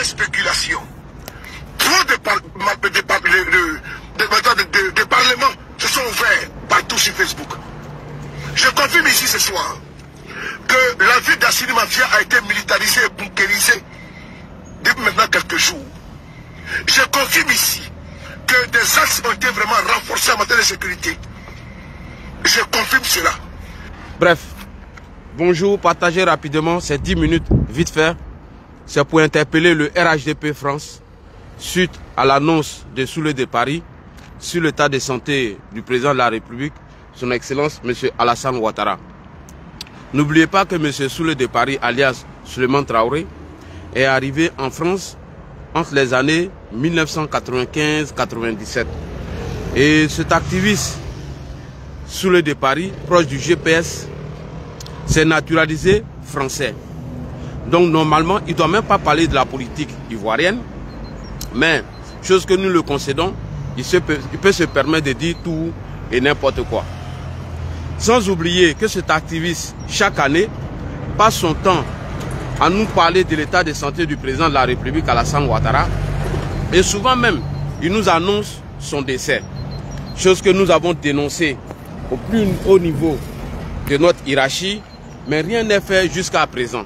les spéculations. Trop de parlements se sont ouverts partout sur Facebook. Je confirme ici ce soir que la ville d'Assini Mafia a été militarisée et bunkérisée depuis maintenant quelques jours. Je confirme ici que des axes ont été vraiment renforcés en matière de sécurité. Je confirme cela. Bref, bonjour, partagez rapidement ces 10 minutes vite fait. C'est pour interpeller le RHDP France suite à l'annonce de Soulé de Paris sur l'état de santé du président de la République, son Excellence M. Alassane Ouattara. N'oubliez pas que M. Soulé de Paris, alias Souleymane Traoré, est arrivé en France entre les années 1995-97. Et cet activiste Soulé de Paris, proche du GPS, s'est naturalisé français. Donc normalement, il ne doit même pas parler de la politique ivoirienne, mais, chose que nous le concédons, il peut se permettre de dire tout et n'importe quoi. Sans oublier que cet activiste, chaque année, passe son temps à nous parler de l'état de santé du président de la République, Alassane Ouattara, et souvent même, il nous annonce son décès. Chose que nous avons dénoncée au plus haut niveau de notre hiérarchie, mais rien n'est fait jusqu'à présent.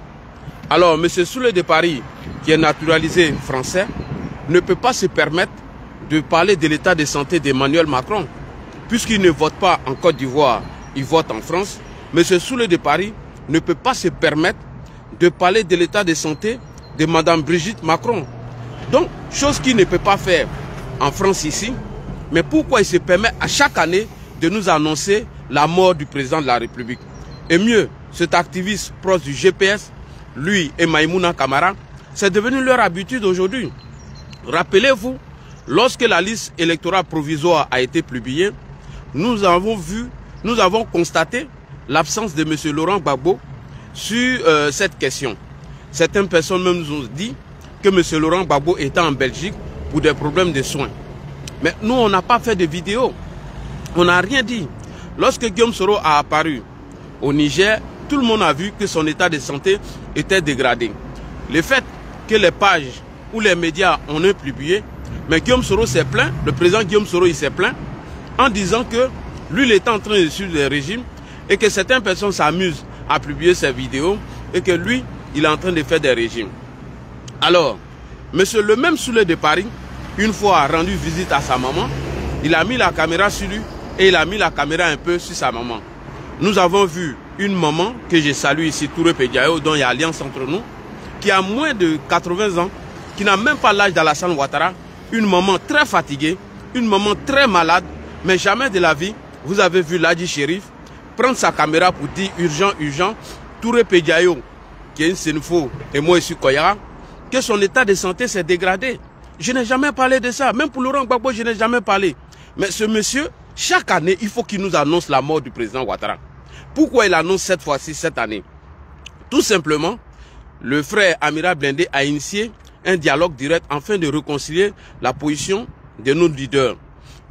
Alors, M. Soulé de Paris, qui est naturalisé français, ne peut pas se permettre de parler de l'état de santé d'Emmanuel Macron. Puisqu'il ne vote pas en Côte d'Ivoire, il vote en France. M. Soulé de Paris ne peut pas se permettre de parler de l'état de santé de Mme Brigitte Macron. Donc, chose qu'il ne peut pas faire en France ici. Mais pourquoi il se permet à chaque année de nous annoncer la mort du président de la République? Et mieux, cet activiste proche du GPS, lui et Maïmouna Kamara, c'est devenu leur habitude aujourd'hui. Rappelez-vous, lorsque la liste électorale provisoire a été publiée, nous avons constaté l'absence de M. Laurent Gbagbo sur cette question. Certaines personnes même nous ont dit que M. Laurent Gbagbo était en Belgique pour des problèmes de soins. Mais nous, on n'a pas fait de vidéo. On n'a rien dit. Lorsque Guillaume Soro a apparu au Niger, tout le monde a vu que son état de santé était dégradé. Le fait que les pages ou les médias en ont publié, mais Guillaume Soro s'est plaint, le président Guillaume Soro il s'est plaint, en disant que lui il était en train de suivre le régime et que certaines personnes s'amusent à publier ces vidéos et que lui, il est en train de faire des régimes. Alors, monsieur le même Soulé de Paris, une fois rendu visite à sa maman, il a mis la caméra sur lui et il a mis la caméra un peu sur sa maman. Nous avons vu une maman que je salue ici, Touré Pédiayo, dont il y a alliance entre nous, qui a moins de 80 ans, qui n'a même pas l'âge d'Alassane Ouattara, une maman très fatiguée, une maman très malade, mais jamais de la vie, vous avez vu Ladji Chérif prendre sa caméra pour dire urgent, urgent, Touré Pédiayo, qui est une Sénifo, et moi ici Koyara, que son état de santé s'est dégradé. Je n'ai jamais parlé de ça, même pour Laurent Gbagbo, je n'ai jamais parlé. Mais ce monsieur, chaque année, il faut qu'il nous annonce la mort du président Ouattara. Pourquoi il annonce cette fois-ci, cette année? Tout simplement, le frère Amira Blindé a initié un dialogue direct afin de réconcilier la position de nos leaders.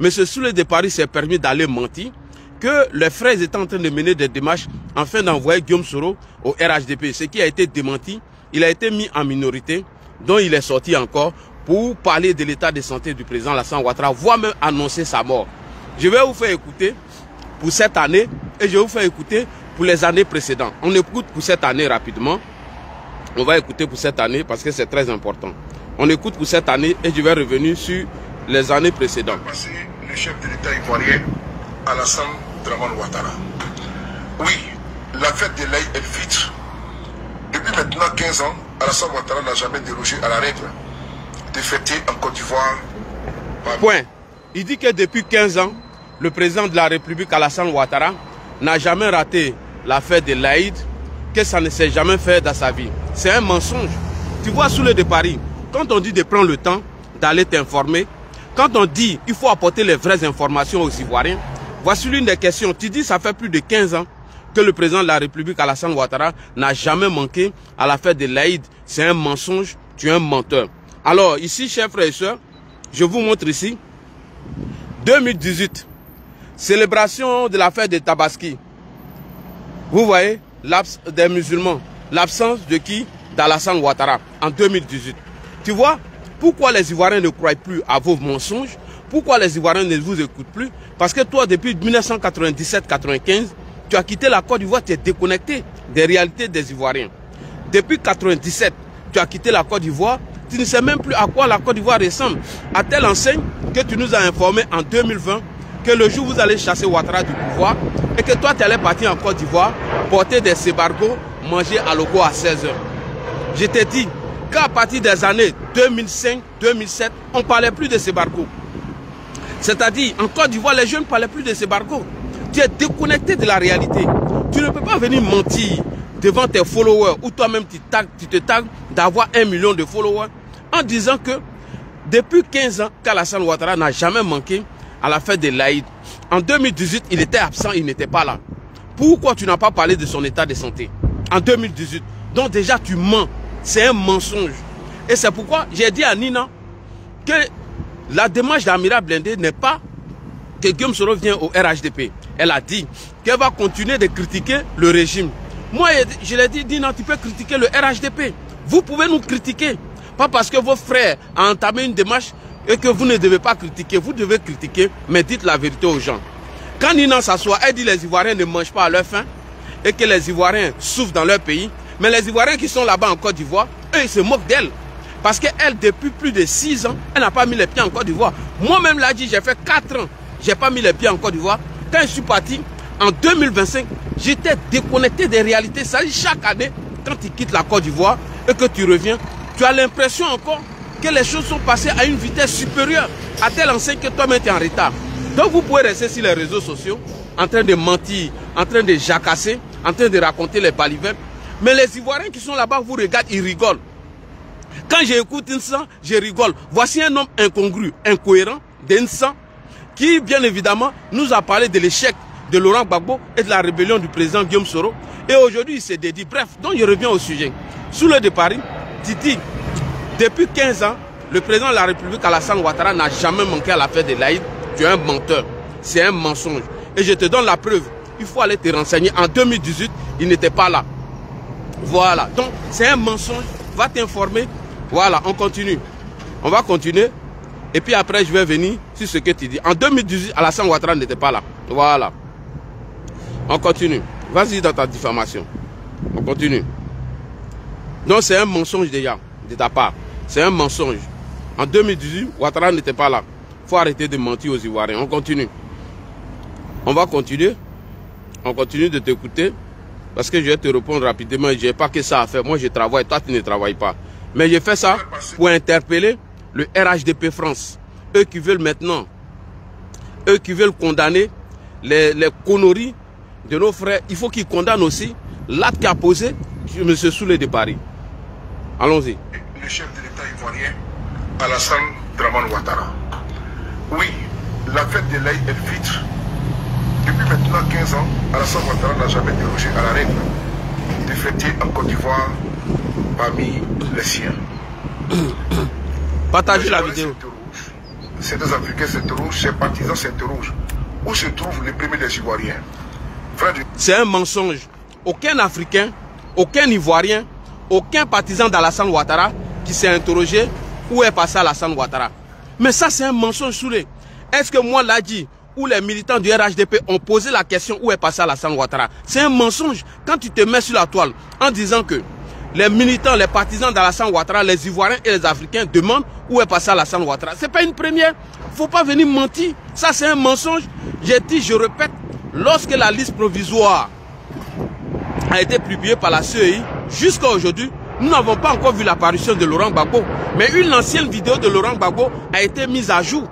M. Soulé de Paris s'est permis d'aller mentir que les frères étaient en train de mener des démarches afin d'envoyer Guillaume Soro au RHDP. Ce qui a été démenti, il a été mis en minorité, dont il est sorti encore pour parler de l'état de santé du président Alassane Ouattara, voire même annoncer sa mort. Je vais vous faire écouter pour cette année et je vais vous faire écouter pour les années précédentes. On écoute pour cette année rapidement. On va écouter pour cette année parce que c'est très important. On écoute pour cette année et je vais revenir sur les années précédentes. Le chef de l'État ivoirien, Alassane Ouattara. Oui, la fête de l'Aïd el-Fitr, depuis maintenant 15 ans, Alassane Ouattara n'a jamais dérogé à la règle de fêter en Côte d'Ivoire. Point. Il dit que depuis 15 ans, le président de la République, Alassane Ouattara, n'a jamais raté la fête de l'Aïd, que ça ne s'est jamais fait dans sa vie. C'est un mensonge. Tu vois, Soulé de Paris, quand on dit de prendre le temps d'aller t'informer, quand on dit il faut apporter les vraies informations aux Ivoiriens, voici l'une des questions. Tu dis ça fait plus de 15 ans que le président de la République, Alassane Ouattara, n'a jamais manqué à la fête de l'Aïd. C'est un mensonge, tu es un menteur. Alors ici, chers frères et sœurs, je vous montre ici, 2018, célébration de la fête de Tabaski. Vous voyez, des musulmans. L'absence de qui? D'Alassane Ouattara en 2018. Tu vois, pourquoi les Ivoiriens ne croient plus à vos mensonges? Pourquoi les Ivoiriens ne vous écoutent plus? Parce que toi, depuis 1997-95, tu as quitté la Côte d'Ivoire, tu es déconnecté des réalités des Ivoiriens. Depuis 1997, tu as quitté la Côte d'Ivoire, tu ne sais même plus à quoi la Côte d'Ivoire ressemble. À telle enseigne que tu nous as informé en 2020 que le jour où vous allez chasser Ouattara du pouvoir et que toi, tu allais partir en Côte d'Ivoire, porter des sébargos, manger à logo à 16 h. Je t'ai dit qu'à partir des années 2005-2007, on ne parlait plus de sébargos. C'est-à-dire, en Côte d'Ivoire, les jeunes ne parlaient plus de sébargos. Tu es déconnecté de la réalité. Tu ne peux pas venir mentir devant tes followers ou toi-même tu te tagues d'avoir 1 million de followers en disant que depuis 15 ans, qu'Alassane Ouattara n'a jamais manqué à la fête de l'Aïd. En 2018, il était absent, il n'était pas là. Pourquoi tu n'as pas parlé de son état de santé en 2018? Donc déjà tu mens, c'est un mensonge. Et c'est pourquoi j'ai dit à Nina que la démarche d'Amira Blindé n'est pas que Guillaume Soro vient au RHDP. Elle a dit qu'elle va continuer de critiquer le régime. Moi, je l'ai dit, Nina, tu peux critiquer le RHDP. Vous pouvez nous critiquer. Pas parce que vos frères ont entamé une démarche et que vous ne devez pas critiquer. Vous devez critiquer, mais dites la vérité aux gens. Quand Nina s'assoit, elle dit que les Ivoiriens ne mangent pas à leur faim et que les Ivoiriens souffrent dans leur pays. Mais les Ivoiriens qui sont là-bas en Côte d'Ivoire, eux, ils se moquent d'elle. Parce qu'elle, depuis plus de 6 ans, elle n'a pas mis les pieds en Côte d'Ivoire. Moi-même, là, j'ai fait 4 ans, je n'ai pas mis les pieds en Côte d'Ivoire. Quand je suis parti, en 2025, j'étais déconnecté des réalités. Ça dit, chaque année, quand tu quittes la Côte d'Ivoire et que tu reviens, tu as l'impression encore que les choses sont passées à une vitesse supérieure, à telle enseigne que toi-même tu es en retard. Donc vous pouvez rester sur les réseaux sociaux, en train de mentir, en train de jacasser, en train de raconter les balivernes. Mais les Ivoiriens qui sont là-bas vous regardent, ils rigolent. Quand j'écoute Nsan, je rigole. Voici un homme incongru, incohérent, d'Nsan, qui bien évidemment nous a parlé de l'échec de Laurent Gbagbo et de la rébellion du président Guillaume Soro. Et aujourd'hui il s'est dédié. Bref, donc je reviens au sujet. Sous le de Paris, Titi, depuis 15 ans, le président de la République Alassane Ouattara n'a jamais manqué à la fête de l'Aïd. Tu es un menteur, c'est un mensonge. Et je te donne la preuve. Il faut aller te renseigner. En 2018, il n'était pas là. Voilà, donc c'est un mensonge. Va t'informer. Voilà, on continue. On va continuer. Et puis après, je vais venir sur ce que tu dis. En 2018, Alassane Ouattara n'était pas là. Voilà. On continue. Vas-y dans ta diffamation. On continue. Donc c'est un mensonge déjà, de ta part. C'est un mensonge. En 2018, Ouattara n'était pas là. Il faut arrêter de mentir aux Ivoiriens. On continue. On va continuer. On continue de t'écouter. Parce que je vais te répondre rapidement. Je n'ai pas que ça à faire. Moi, je travaille. Toi, tu ne travailles pas. Mais j'ai fait ça pour interpeller le RHDP France. Eux qui veulent maintenant, eux qui veulent condamner les conneries de nos frères. Il faut qu'ils condamnent aussi l'acte qu'a posé M. Soulé de Paris. Allons-y. Le chef de l'État ivoirien, Alassane Dramane Ouattara. Oui, la fête de l'Aïd el-Fitr. Depuis maintenant 15 ans, Alassane Ouattara n'a jamais dérogé à la règle de fêter en Côte d'Ivoire parmi les siens. Partagez la vidéo. Certains Africains s'interrogent, ses partisans s'interrogent. Où se trouve le premier des Ivoiriens? C'est un mensonge. Aucun Africain, aucun Ivoirien, aucun partisan d'Alassane Ouattara qui s'est interrogé où est passé Alassane Ouattara. Mais ça, c'est un mensonge Soulé. Est-ce que moi, l'a dit, où les militants du RHDP ont posé la question où est passé Alassane Ouattara? C'est un mensonge. Quand tu te mets sur la toile en disant que les militants, les partisans d'Alassane Ouattara, les Ivoiriens et les Africains demandent où est passé Alassane Ouattara. Ce n'est pas une première. Il ne faut pas venir mentir. Ça, c'est un mensonge. J'ai dit, je répète, lorsque la liste provisoire a été publiée par la CEI, jusqu'à aujourd'hui, nous n'avons pas encore vu l'apparition de Laurent Gbagbo. Mais une ancienne vidéo de Laurent Gbagbo a été mise à jour.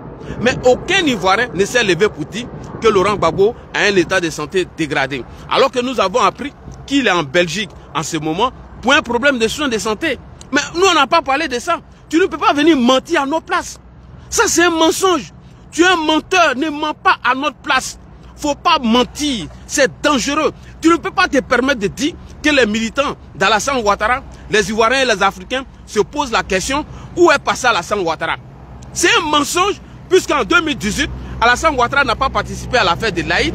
Mais aucun Ivoirien ne s'est levé pour dire que Laurent Gbagbo a un état de santé dégradé. Alors que nous avons appris qu'il est en Belgique en ce moment pour un problème de soins de santé. Mais nous, on n'a pas parlé de ça. Tu ne peux pas venir mentir à nos places. Ça, c'est un mensonge. Tu es un menteur, ne mens pas à notre place. Il ne faut pas mentir, c'est dangereux. Tu ne peux pas te permettre de dire que les militants d'Alassane Ouattara, les Ivoiriens et les Africains se posent la question où est passé Alassane Ouattara. C'est un mensonge puisqu'en 2018, Alassane Ouattara n'a pas participé à la fête de l'Aïd.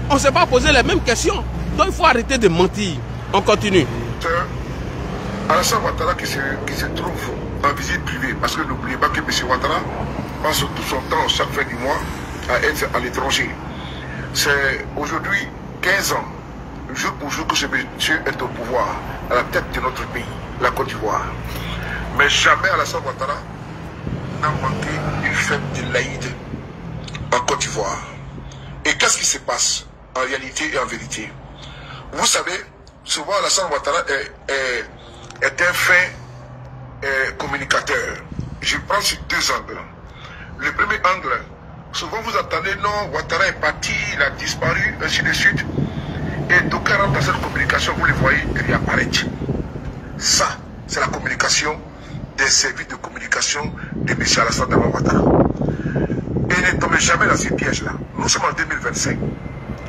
On ne s'est pas posé les mêmes questions. Donc il faut arrêter de mentir. On continue. Alassane Ouattara qui se trouve en visite privée. Parce que n'oubliez pas que M. Ouattara passe tout son temps, chaque fin du mois, à être à l'étranger. C'est aujourd'hui 15 ans, jour pour jour, que ce monsieur est au pouvoir, à la tête de notre pays, la Côte d'Ivoire. Mais jamais Alassane Ouattara n'a manqué une fête de l'Aïd en Côte d'Ivoire. Et qu'est-ce qui se passe en réalité et en vérité? Vous savez, souvent Alassane Ouattara est un fin communicateur. Je prends sur deux angles. Le premier angle, souvent vous entendez non, Ouattara est parti, il a disparu, ainsi de suite. Et d'aucuns rentrent dans cette communication, vous les voyez réapparaître. Ça, c'est la communication des services de communication de M. Alassane Ouattara. Et ne tombez jamais dans ces pièges-là. Nous sommes en 2025.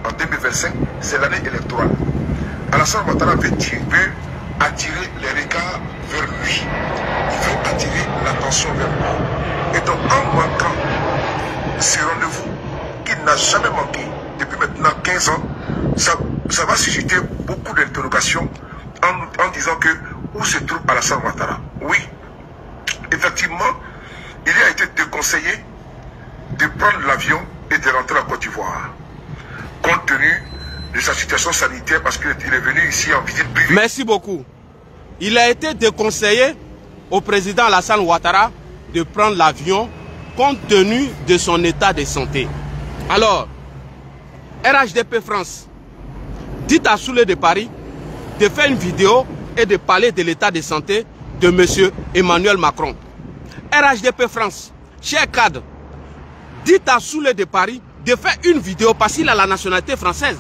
En 2025, c'est l'année électorale. Alassane Ouattara veut attirer les regards vers lui. Il veut attirer l'attention vers lui. Et donc, en manquant ce rendez-vous qu'il n'a jamais manqué depuis maintenant 15 ans, ça va susciter beaucoup d'interrogations en disant que où se trouve Alassane Ouattara? Oui, effectivement, il a été déconseillé de prendre l'avion et de rentrer en Côte d'Ivoire, compte tenu de sa situation sanitaire, parce qu'il est venu ici en visite privée. Merci beaucoup. Il a été déconseillé au président Alassane Ouattara de prendre l'avion compte tenu de son état de santé. Alors, RHDP France, dites à Soulé de Paris de faire une vidéo et de parler de l'état de santé de M. Emmanuel Macron. RHDP France, chers cadres, dites à Soulé de Paris de faire une vidéo, parce qu'il a la nationalité française,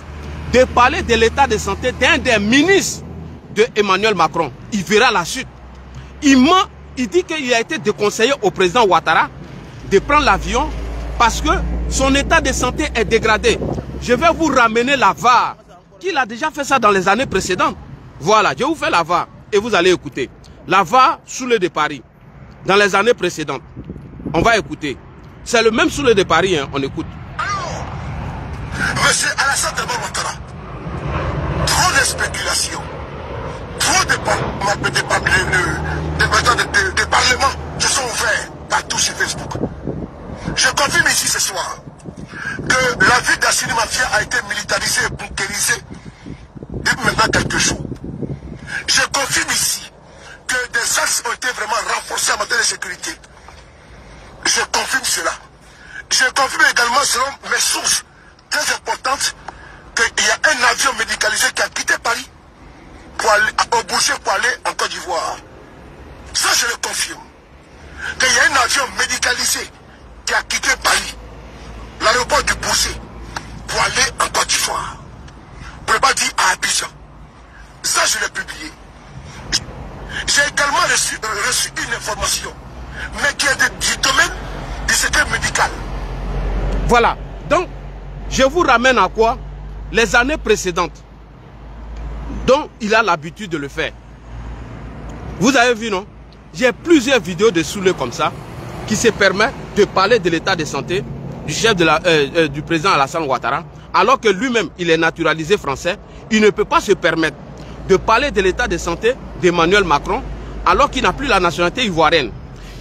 de parler de l'état de santé d'un des ministres de Emmanuel Macron. Il verra la suite. Il ment, il dit qu'il a été déconseillé au président Ouattara de prendre l'avion parce que son état de santé est dégradé. Je vais vous ramener la VAR, qu'il a déjà fait ça dans les années précédentes. Voilà, je vous fais la VAR et vous allez écouter. La VAR Soulé de Paris, dans les années précédentes. On va écouter. C'est le même Soulé de Paris, hein, on écoute. Alors, monsieur Alassane Ouattara, trop de spéculations, trop de parlements se sont ouverts partout sur Facebook. Je confirme ici ce soir que la ville d'Assini Mafia a été militarisée et bunkérisée depuis maintenant quelques jours. Je confirme ici que des axes ont été vraiment renforcés en matière de sécurité. Je confirme cela. Je confirme également, selon mes sources très importantes, qu'il y a un avion médicalisé qui a quitté Paris pour aller au Boucher pour aller en Côte d'Ivoire. Ça, je le confirme. Qu'il y a un avion médicalisé qui a quitté Paris, l'aéroport du Boucher, pour aller en Côte d'Ivoire. Pour ne pas dire à Abidjan. Ça, je l'ai publié. J'ai également reçu une information, mais qui est du domaine du secret médical. Voilà. Donc, je vous ramène à quoi? Les années précédentes, dont il a l'habitude de le faire. Vous avez vu, non? J'ai plusieurs vidéos de Soulé comme ça, qui se permettent de parler de l'état de santé du chef du président Alassane Ouattara, alors que lui-même, il est naturalisé français. Il ne peut pas se permettre de parler de l'état de santé d'Emmanuel Macron, alors qu'il n'a plus la nationalité ivoirienne.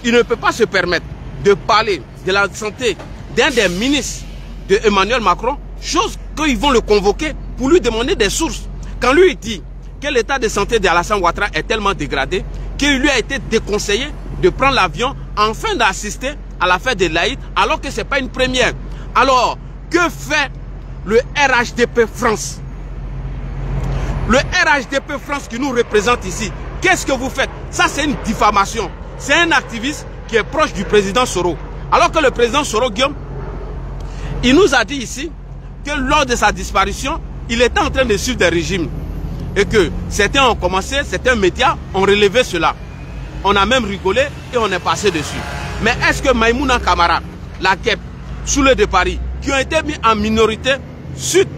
Il ne peut pas se permettre de parler de la santé d'un des ministres de Emmanuel Macron, chose qu'ils vont le convoquer pour lui demander des sources. Quand lui dit que l'état de santé d'Alassane Ouattara est tellement dégradé qu'il lui a été déconseillé de prendre l'avion afin d'assister à la fête de l'Aïd, alors que ce n'est pas une première. Alors, que fait le RHDP France? Le RHDP France qui nous représente ici, qu'est-ce que vous faites? Ça, c'est une diffamation. C'est un activiste qui est proche du président Soro. Alors que le président Soro, Guillaume, il nous a dit ici que lors de sa disparition, il était en train de suivre des régimes. Et que certains ont commencé, certains médias ont relevé cela. On a même rigolé et on est passé dessus. Mais est-ce que Maïmouna Kamara, la KEP, Soulé de Paris, qui ont été mis en minorité suite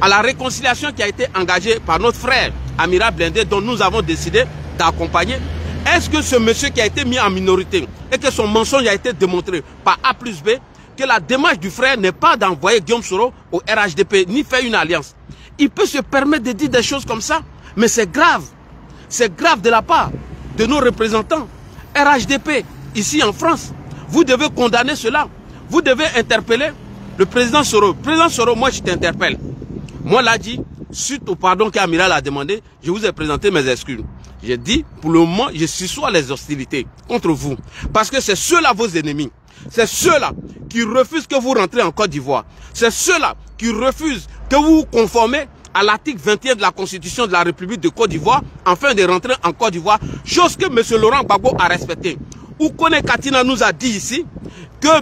à la réconciliation qui a été engagée par notre frère Amira Blindé, dont nous avons décidé d'accompagner, est-ce que ce monsieur qui a été mis en minorité et que son mensonge a été démontré par A plus B, que la démarche du frère n'est pas d'envoyer Guillaume Soro au RHDP, ni faire une alliance? Il peut se permettre de dire des choses comme ça, mais c'est grave. C'est grave de la part de nos représentants. RHDP, ici en France, vous devez condamner cela. Vous devez interpeller le président Soro. Président Soro, moi je t'interpelle. Moi là dit, suite au pardon qu'Amiral a demandé, je vous ai présenté mes excuses. J'ai dit, pour le moment, je suscite les hostilités contre vous. Parce que c'est ceux-là vos ennemis. C'est ceux-là qui refusent que vous rentrez en Côte d'Ivoire. C'est ceux-là qui refusent que vous vous conformez à l'article 21 de la Constitution de la République de Côte d'Ivoire, afin de rentrer en Côte d'Ivoire, chose que M. Laurent Gbagbo a respectée. Oukone Katina nous a dit ici que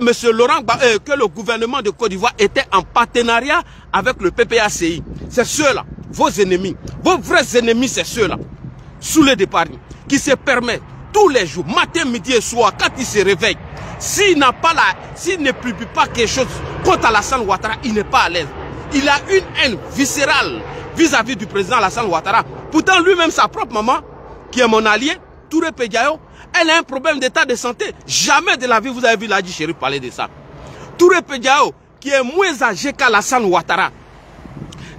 que le gouvernement de Côte d'Ivoire était en partenariat avec le PPACI. C'est ceux-là, vos ennemis, vos vrais ennemis, c'est ceux-là, sous le départ, qui se permettent tous les jours, matin, midi et soir, quand il se réveille, s'il ne publie pas quelque chose contre Alassane Ouattara, il n'est pas à l'aise. Il a une haine viscérale vis-à-vis du président Alassane Ouattara. Pourtant, lui-même, sa propre maman, qui est mon allié, Touré Pédiayo, elle a un problème d'état de santé. Jamais de la vie, vous avez vu Ladji Chérif parler de ça. Touré Pédiayo, qui est moins âgé qu'Alassane Ouattara,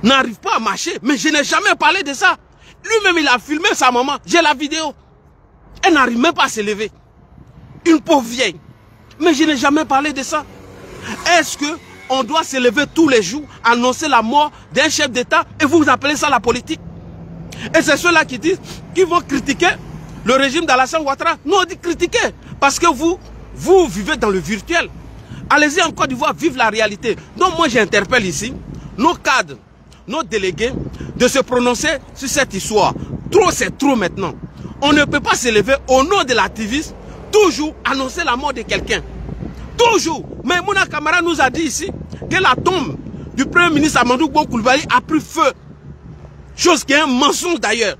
n'arrive pas à marcher. Mais je n'ai jamais parlé de ça. Lui-même, il a filmé sa maman. J'ai la vidéo. Elle n'arrive même pas à se lever. Une pauvre vieille. Mais je n'ai jamais parlé de ça. Est-ce que on doit se lever tous les jours, annoncer la mort d'un chef d'État et vous appelez ça la politique? Et c'est ceux-là qui disent, qui vont critiquer le régime d'Alassane Ouattara. Nous on dit critiquer, parce que vous vivez dans le virtuel. Allez-y en Côte d'Ivoire, vive la réalité. Donc moi j'interpelle ici nos cadres, nos délégués, de se prononcer sur cette histoire. Trop c'est trop maintenant. On ne peut pas se lever au nom de l'activisme, toujours annoncer la mort de quelqu'un. Toujours. Mais Mouna Kamara nous a dit ici que la tombe du Premier ministre Amadou Bon Coulibaly a pris feu. Chose qui est un mensonge d'ailleurs.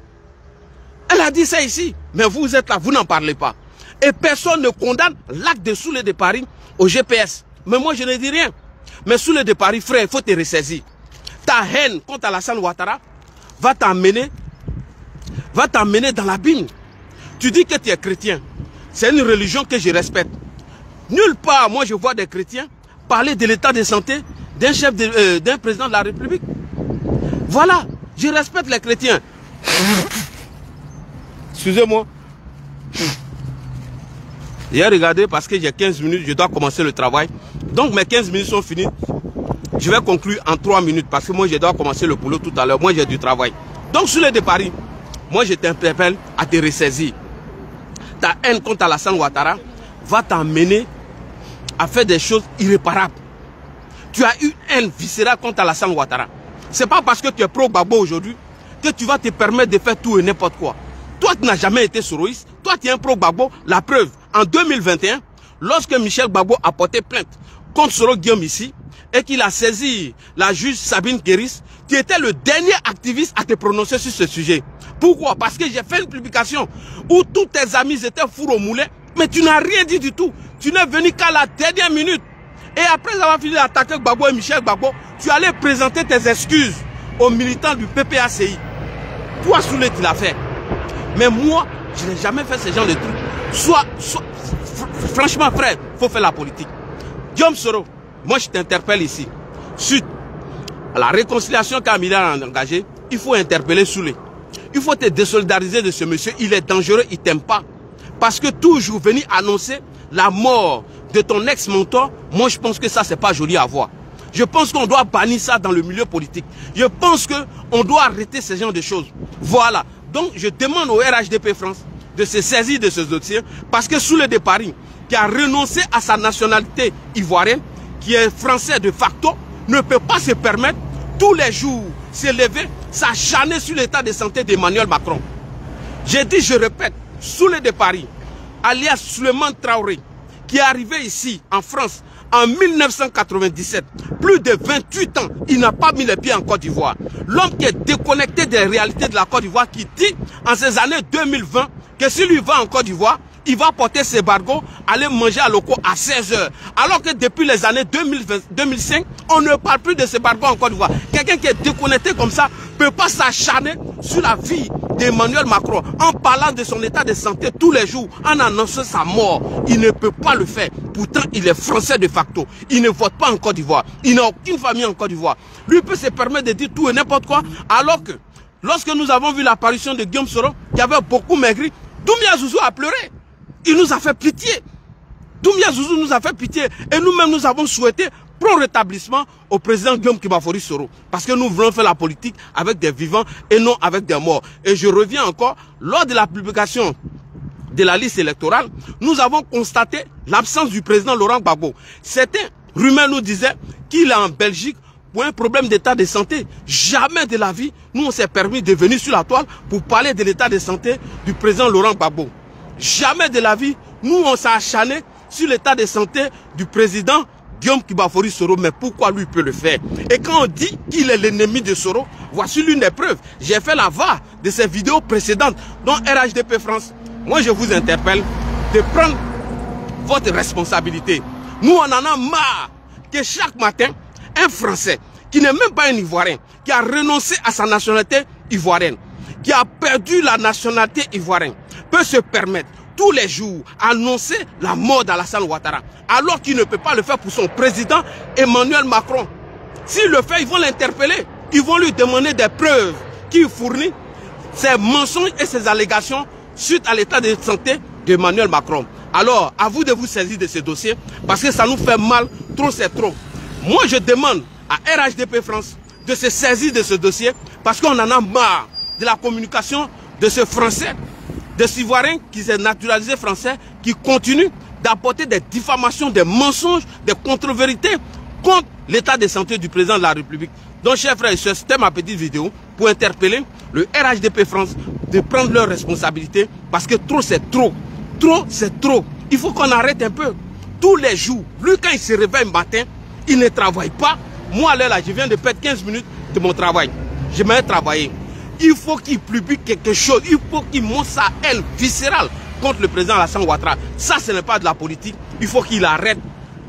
Elle a dit ça ici. Mais vous êtes là, vous n'en parlez pas. Et personne ne condamne l'acte de Soulé de Paris au GPS. Mais moi je ne dis rien. Mais Soulé de Paris, frère, il faut te ressaisir. Ta haine contre Alassane Ouattara va t'emmener dans l'abîme. Tu dis que tu es chrétien. C'est une religion que je respecte. Nulle part, moi je vois des chrétiens parler de l'état de santé d'un chef, d'un président de la République. Voilà, je respecte les chrétiens. Excusez-moi. J'ai regardé parce que j'ai 15 minutes, je dois commencer le travail. Donc mes 15 minutes sont finies. Je vais conclure en 3 minutes parce que moi je dois commencer le boulot tout à l'heure. Moi j'ai du travail. Donc sur le de Paris, moi je t'interpelle à te ressaisir. Ta haine contre Alassane Ouattara va t'emmener à faire des choses irréparables. Tu as une haine viscérale contre Alassane Ouattara. Ce n'est pas parce que tu es pro-Gbagbo aujourd'hui que tu vas te permettre de faire tout et n'importe quoi. Toi tu n'as jamais été soroïste, toi tu es un pro-Gbagbo. La preuve, en 2021, lorsque Michel Gbagbo a porté plainte contre Soro Guillaume ici, et qu'il a saisi la juge Sabine Kéris, tu étais le dernier activiste à te prononcer sur ce sujet. Pourquoi? Parce que j'ai fait une publication où tous tes amis étaient fourrés au moulin, mais tu n'as rien dit du tout. Tu n'es venu qu'à la dernière minute. Et après avoir fini d'attaquer Gbagbo et Michel Gbagbo, tu allais présenter tes excuses aux militants du PPACI. Toi, Soulé, tu l'as fait. Mais moi, je n'ai jamais fait ce genre de trucs. Franchement, frère, il faut faire la politique. Guillaume Soro, moi je t'interpelle ici. Suite à la réconciliation qu'Amila a engagée, il faut interpeller Soulé. Il faut te désolidariser de ce monsieur. Il est dangereux, il ne t'aime pas. Parce que toujours venir annoncer la mort de ton ex-mentor, moi je pense que ça c'est pas joli à voir. Je pense qu'on doit bannir ça dans le milieu politique. Je pense qu'on doit arrêter ce genre de choses. Voilà. Donc je demande au RHDP France de se saisir de ce dossier parce que Soulé de Paris, qui a renoncé à sa nationalité ivoirienne, qui est français de facto, ne peut pas se permettre tous les jours se lever, s'acharner sur l'état de santé d'Emmanuel Macron. J'ai dit, je répète, Soulé de Paris, alias Souleymane Traoré, qui est arrivé ici en France en 1997, plus de 28 ans, il n'a pas mis les pieds en Côte d'Ivoire. L'homme qui est déconnecté des réalités de la Côte d'Ivoire, qui dit en ces années 2020 que s'il lui va en Côte d'Ivoire, il va porter ses bargots, aller manger à locaux à 16 h. Alors que depuis les années 2005, on ne parle plus de ces bargots en Côte d'Ivoire. Quelqu'un qui est déconnecté comme ça ne peut pas s'acharner sur la vie d'Emmanuel Macron en parlant de son état de santé tous les jours, en annonçant sa mort. Il ne peut pas le faire. Pourtant, il est français de facto. Il ne vote pas en Côte d'Ivoire. Il n'a aucune famille en Côte d'Ivoire. Lui peut se permettre de dire tout et n'importe quoi, alors que lorsque nous avons vu l'apparition de Guillaume Soro, qui avait beaucoup maigri, Doumbia Zouzou a pleuré. il nous a fait pitié. Doumbia Zouzou nous a fait pitié. Et nous-mêmes, nous avons souhaité prompt rétablissement au président Guillaume Kibafori Soro. Parce que nous voulons faire la politique avec des vivants et non avec des morts. Et je reviens encore, lors de la publication de la liste électorale, nous avons constaté l'absence du président Laurent Gbagbo. Certains rumeurs nous disaient qu'il est en Belgique pour un problème d'état de santé. Jamais de la vie, nous on s'est permis de venir sur la toile pour parler de l'état de santé du président Laurent Gbagbo. Jamais de la vie, nous on s'est acharné sur l'état de santé du président Guillaume Kibafori Soro. Mais pourquoi lui peut le faire? Et quand on dit qu'il est l'ennemi de Soro, voici l'une des preuves. J'ai fait la VAR de ces vidéos précédentes dont RHDP France. Moi je vous interpelle de prendre votre responsabilité. Nous on en a marre que chaque matin, un Français qui n'est même pas un Ivoirien, qui a renoncé à sa nationalité ivoirienne, qui a perdu la nationalité ivoirienne, peut se permettre tous les jours annoncer la mort d'Alassane Ouattara, alors qu'il ne peut pas le faire pour son président Emmanuel Macron. S'il le fait, ils vont l'interpeller, ils vont lui demander des preuves qu'il fournit ces mensonges et ces allégations suite à l'état de santé d'Emmanuel Macron. Alors, à vous de vous saisir de ce dossier, parce que ça nous fait mal, trop c'est trop. Moi, je demande à RHDP France de se saisir de ce dossier, parce qu'on en a marre de la communication de ce Français, de ce Ivoirien qui s'est naturalisé français, qui continue d'apporter des diffamations, des mensonges, des contre-vérités contre l'état de santé du président de la République. Donc, chers frères et sœurs, c'était ma petite vidéo pour interpeller le RHDP France de prendre leurs responsabilités, parce que trop c'est trop. Trop c'est trop. Il faut qu'on arrête un peu. Tous les jours, lui quand il se réveille le matin, il ne travaille pas. Moi là, je viens de perdre 15 minutes de mon travail. Je m'ai travaillé. Il faut qu'il publie quelque chose. Il faut qu'il montre sa haine viscérale contre le président Alassane Ouattara. Ça, ce n'est pas de la politique. Il faut qu'il arrête.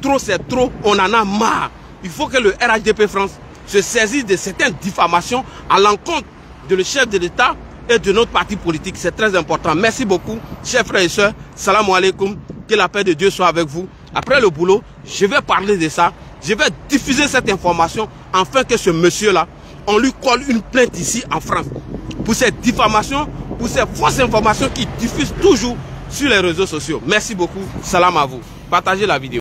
Trop c'est trop. On en a marre. Il faut que le RHDP France se saisisse de certaines diffamations à l'encontre de le chef de l'État et de notre parti politique. C'est très important. Merci beaucoup, chers frères et sœurs. Salam alaikum. Que la paix de Dieu soit avec vous. Après le boulot, je vais parler de ça. Je vais diffuser cette information afin que ce monsieur-là, on lui colle une plainte ici en France. Pour cette diffamation, pour ces fausses informations qu'il diffuse toujours sur les réseaux sociaux. Merci beaucoup. Salam à vous. Partagez la vidéo.